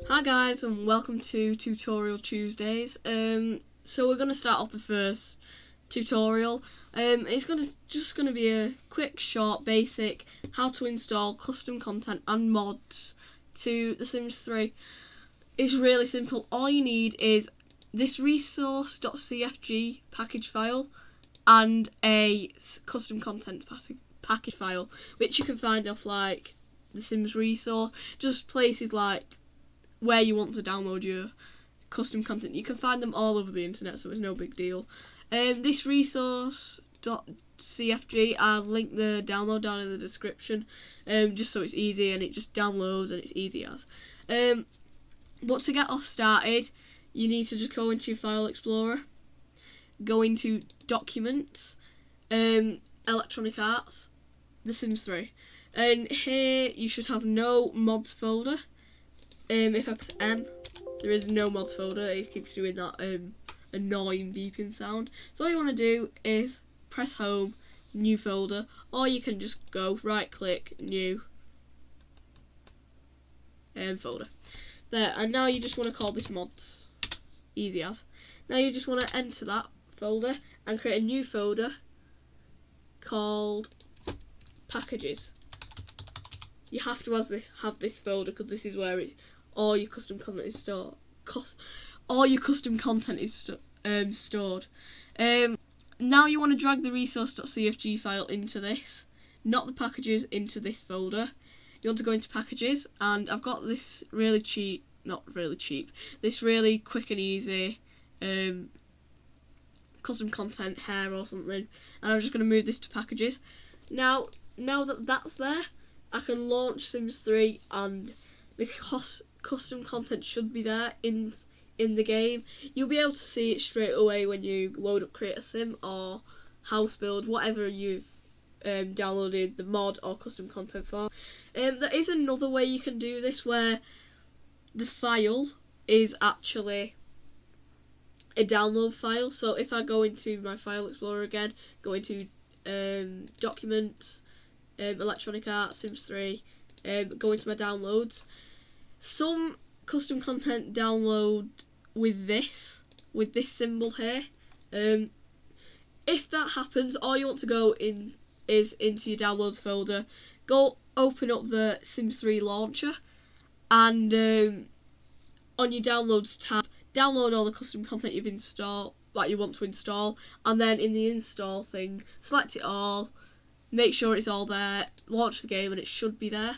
Hi guys, and welcome to Tutorial Tuesdays. So we're going to start off the first tutorial. It's just going to be a quick, short, basic how to install custom content and mods to The Sims 3. It's really simple. All you need is this resource.cfg package file and a custom content package file, which you can find off like The Sims resource, just places like where you want to download your custom content. You can find them all over the internet, so it's no big deal. This resource.cfg, I'll link the download down in the description, just so it's easy and it just downloads and it's easy as. But to get off started, you need to just go into your File Explorer, go into Documents, Electronic Arts, The Sims 3, and here you should have no mods folder. If I press M, there is no mods folder. It keeps doing that annoying beeping sound. So all you want to do is press Home, New Folder, or you can just go right click, New folder. There, and now you just want to call this mods. Easy as. Now you just want to enter that folder and create a new folder called Packages. You have to have this folder because this is where all your custom content is stored. All your custom content is stored. Now you want to drag the resource.cfg file into this, not the packages, into this folder. You want to go into Packages, and I've got this really cheap, this really quick and easy custom content hair or something, and I'm just going to move this to Packages. Now that that's there, I can launch Sims 3 and the custom content should be there in the game. You'll be able to see it straight away when you load up Create a Sim or House Build, whatever you've downloaded the mod or custom content for. There is another way you can do this where the file is actually a download file. So if I go into my File Explorer again, go into Documents, Electronic Arts, Sims 3, go into my downloads. Some custom content download with this symbol here. If that happens, all you want to go in is into your downloads folder, go open up the Sims 3 launcher, and on your downloads tab, download all the custom content you've installed, that you want to install, and then in the install thing, select it all, make sure it's all there, launch the game, and it should be there.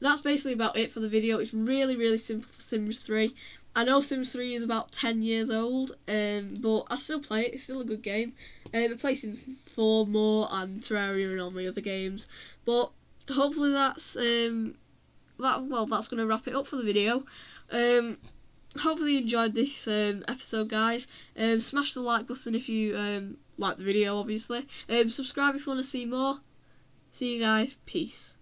That's basically about it for the video. It's really simple for Sims 3. I know Sims 3 is about 10 years old, but I still play it. It's still a good game. I play Sims 4 more and Terraria and all my other games. But hopefully that's going to wrap it up for the video. Hopefully you enjoyed this episode, guys. Smash the like button if you like the video, obviously. Subscribe if you want to see more. See you guys. Peace.